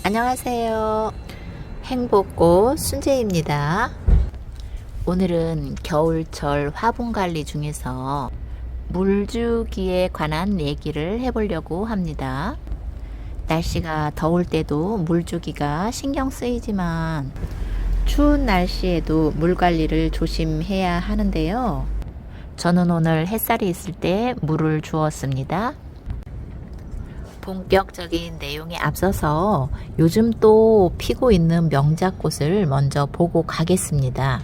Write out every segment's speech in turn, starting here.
안녕하세요. 행복꽃 순재입니다. 오늘은 겨울철 화분 관리 중에서 물주기에 관한 얘기를 해보려고 합니다. 날씨가 더울 때도 물주기가 신경 쓰이지만 추운 날씨에도 물 관리를 조심해야 하는데요. 저는 오늘 햇살이 있을 때 물을 주었습니다. 본격적인 내용에 앞서서 요즘 또 피고 있는 명작꽃을 먼저 보고 가겠습니다.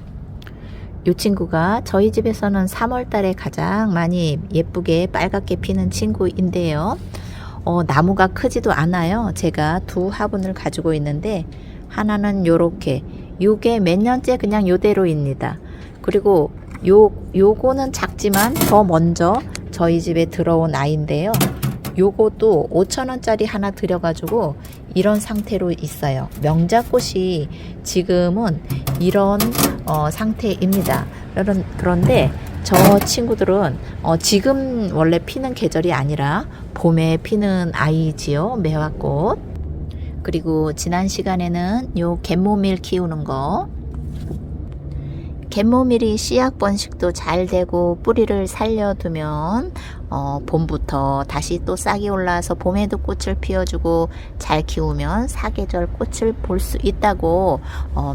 이 친구가 저희 집에서는 3월 달에 가장 많이 예쁘게 빨갛게 피는 친구인데요. 나무가 크지도 않아요. 제가 두 화분을 가지고 있는데 하나는 요렇게, 요게 몇 년째 그냥 요대로입니다. 그리고 요거는 작지만 더 먼저 저희 집에 들어온 아이인데요. 요것도 5,000원짜리 하나 들여가지고 이런 상태로 있어요. 명작꽃이 지금은 이런 상태입니다. 그런데 저 친구들은 지금 원래 피는 계절이 아니라 봄에 피는 아이지요. 매화꽃. 그리고 지난 시간에는 요 갯모밀 키우는 거, 갯모밀이 씨앗 번식도 잘 되고 뿌리를 살려두면 봄부터 다시 또 싹이 올라와서 봄에도 꽃을 피워주고 잘 키우면 사계절 꽃을 볼 수 있다고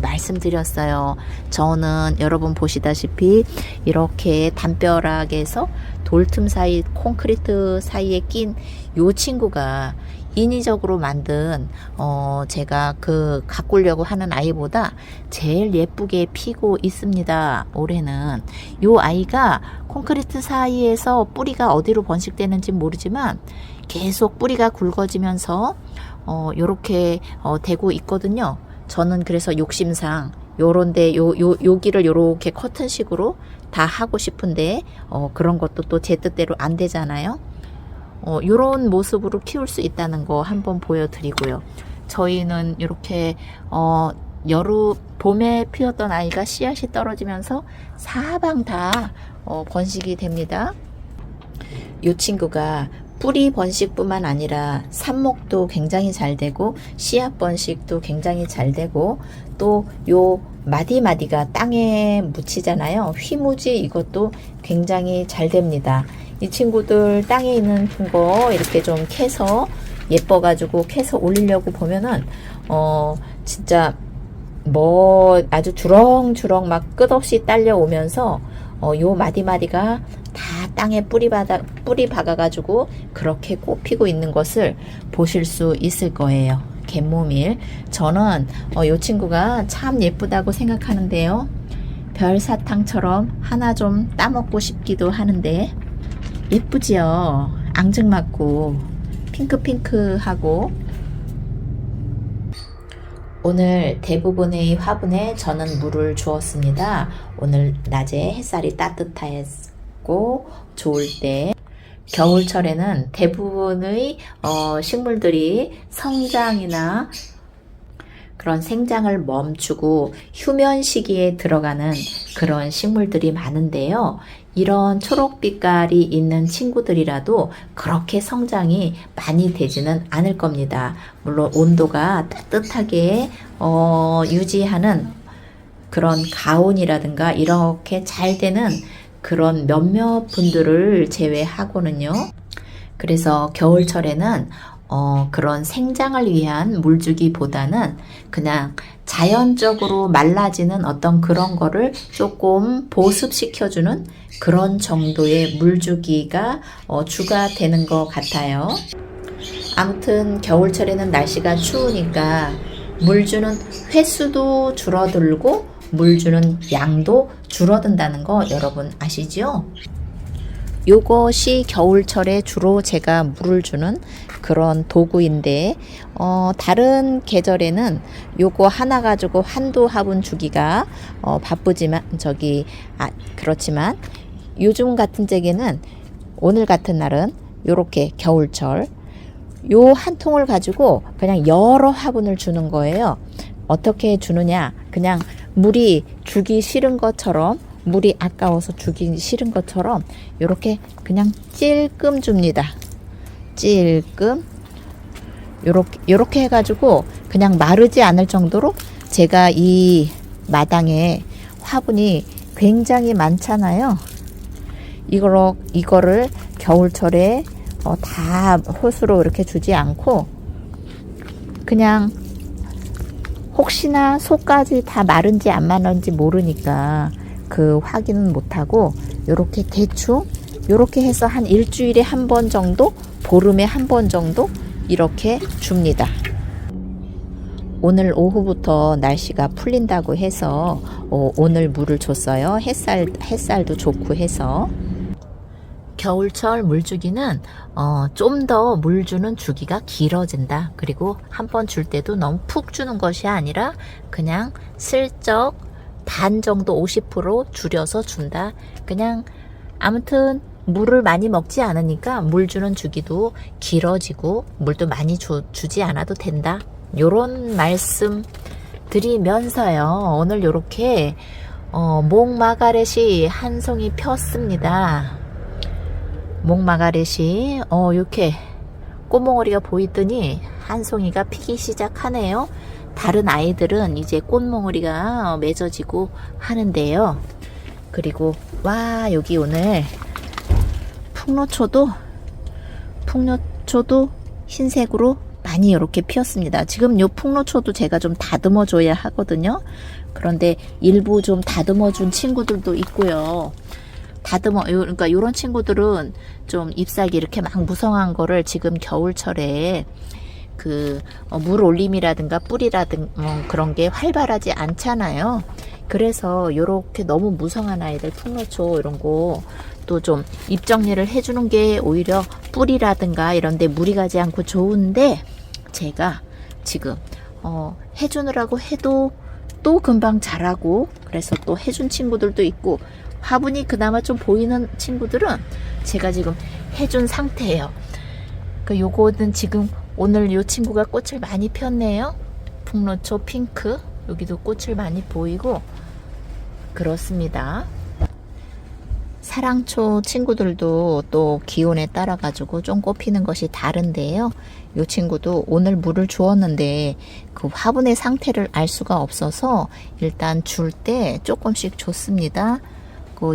말씀드렸어요. 저는 여러분 보시다시피 이렇게 담벼락에서 돌틈 사이 콘크리트 사이에 낀 요 친구가 인위적으로 만든 제가 가꾸려고 하는 아이보다 제일 예쁘게 피고 있습니다. 올해는 요 아이가 콘크리트 사이에서 뿌리가 어디로 번식되는지 모르지만 계속 뿌리가 굵어지면서 요렇게 되고 있거든요. 저는 그래서 욕심상 요런데 여기를 요렇게 커튼식으로 다 하고 싶은데 그런 것도 또 제 뜻대로 안 되잖아요. 요런 모습으로 키울 수 있다는 거 한번 보여드리고요. 저희는 이렇게 봄에 피웠던 아이가 씨앗이 떨어지면서 사방 다 번식이 됩니다. 이 친구가 뿌리 번식뿐만 아니라 삽목도 굉장히 잘 되고 씨앗 번식도 굉장히 잘 되고 또 요 마디마디가 땅에 묻히잖아요. 휘무지 이것도 굉장히 잘 됩니다. 이 친구들 땅에 있는 거 이렇게 좀 캐서 예뻐가지고 캐서 올리려고 보면은 진짜 뭐 아주 주렁주렁 막 끝없이 딸려오면서 요 마디마디가 다 땅에 뿌리 박아가지고 그렇게 꽃피고 있는 것을 보실 수 있을 거예요. 갯모밀. 저는 요 친구가 참 예쁘다고 생각하는데요. 별사탕처럼 하나 좀 따먹고 싶기도 하는데 예쁘지요. 앙증맞고 핑크핑크하고. 오늘 대부분의 화분에 저는 물을 주었습니다. 오늘 낮에 햇살이 따뜻했고 좋을 때, 겨울철에는 대부분의 식물들이 성장이나 그런 생장을 멈추고 휴면 시기에 들어가는 그런 식물들이 많은데요. 이런 초록빛깔이 있는 친구들이라도 그렇게 성장이 많이 되지는 않을 겁니다. 물론 온도가 따뜻하게 유지하는 그런 가온이라든가 이렇게 잘 되는 그런 몇몇 분들을 제외하고는요. 그래서 겨울철에는 그런 생장을 위한 물주기보다는 그냥 자연적으로 말라지는 어떤 그런 거를 조금 보습시켜주는 그런 정도의 물주기가 주가 되는 것 같아요. 아무튼 겨울철에는 날씨가 추우니까 물 주는 횟수도 줄어들고 물 주는 양도 줄어든다는 거 여러분 아시죠? 요것이 겨울철에 주로 제가 물을 주는 그런 도구인데 다른 계절에는 요거 하나 가지고 한두 화분 주기가 바쁘지만 그렇지만 요즘 같은 때에는 오늘 같은 날은 요렇게 겨울철 요 한 통을 가지고 그냥 여러 화분을 주는 거예요. 어떻게 주느냐, 그냥 물이 주기 싫은 것처럼, 물이 아까워서 주기 싫은 것처럼 이렇게 그냥 찔끔 줍니다. 찔끔. 요렇게 해가지고 그냥 마르지 않을 정도로 제가 이 마당에 화분이 굉장히 많잖아요. 이거를 겨울철에 다 호수로 이렇게 주지 않고 그냥 혹시나 속까지 다 마른지 안 마른지 모르니까 그 확인은 못하고 요렇게 대충 요렇게 해서 한 일주일에 한 번 정도, 보름에 한 번 정도 이렇게 줍니다. 오늘 오후부터 날씨가 풀린다고 해서 오늘 물을 줬어요. 햇살도 좋고 해서. 겨울철 물주기는 좀 더 물 주는 주기가 길어진다. 그리고 한 번 줄 때도 너무 푹 주는 것이 아니라 그냥 슬쩍 반 정도 50% 줄여서 준다. 그냥 아무튼 물을 많이 먹지 않으니까 물 주는 주기도 길어지고 물도 많이 주지 않아도 된다. 요런 말씀 드리면서요. 오늘 요렇게 목마가렛이 한 송이 폈습니다. 목마가렛이 이렇게 꽃몽오리가 보이더니 한 송이가 피기 시작하네요. 다른 아이들은 이제 꽃몽오리가 맺어지고 하는데요. 그리고 와, 여기 오늘 풍로초도 흰색으로 많이 이렇게 피었습니다. 지금 요 풍로초도 제가 좀 다듬어 줘야 하거든요. 그런데 일부 좀 다듬어 준 친구들도 있고요. 그러니까 요런 친구들은 좀 잎사귀 이렇게 막 무성한 거를 지금 겨울철에 물 올림이라든가 뿌리라든가 그런 게 활발하지 않잖아요. 그래서 요렇게 너무 무성한 아이들 풍로초 이런 거 또 좀 잎 정리를 해주는 게 오히려 뿌리라든가 이런 데 무리 가지 않고 좋은데, 제가 지금 해주느라고 해도 또 금방 자라고, 그래서 또 해준 친구들도 있고, 화분이 그나마 좀 보이는 친구들은 제가 지금 해준 상태예요. 요거는 지금 오늘 요 친구가 꽃을 많이 폈네요. 풍로초 핑크, 여기도 꽃을 많이 보이고 그렇습니다. 사랑초 친구들도 또 기온에 따라 가지고 좀 꽃피는 것이 다른데요. 요 친구도 오늘 물을 주었는데 그 화분의 상태를 알 수가 없어서 일단 줄 때 조금씩 줬습니다.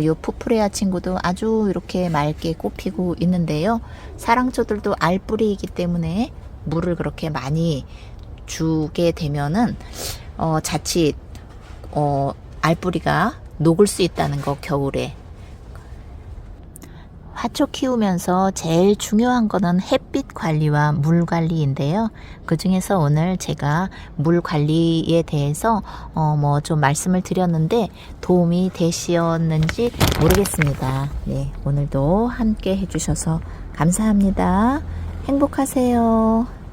요 푸프레아 친구도 아주 이렇게 맑게 꽃피고 있는데요. 사랑초들도 알뿌리이기 때문에 물을 그렇게 많이 주게 되면은 자칫 알뿌리가 녹을 수 있다는 거, 겨울에. 화초 키우면서 제일 중요한 거는 햇빛 관리와 물 관리인데요. 그 중에서 오늘 제가 물 관리에 대해서 뭐 좀 말씀을 드렸는데 도움이 되셨는지 모르겠습니다. 네, 오늘도 함께 해주셔서 감사합니다. 행복하세요.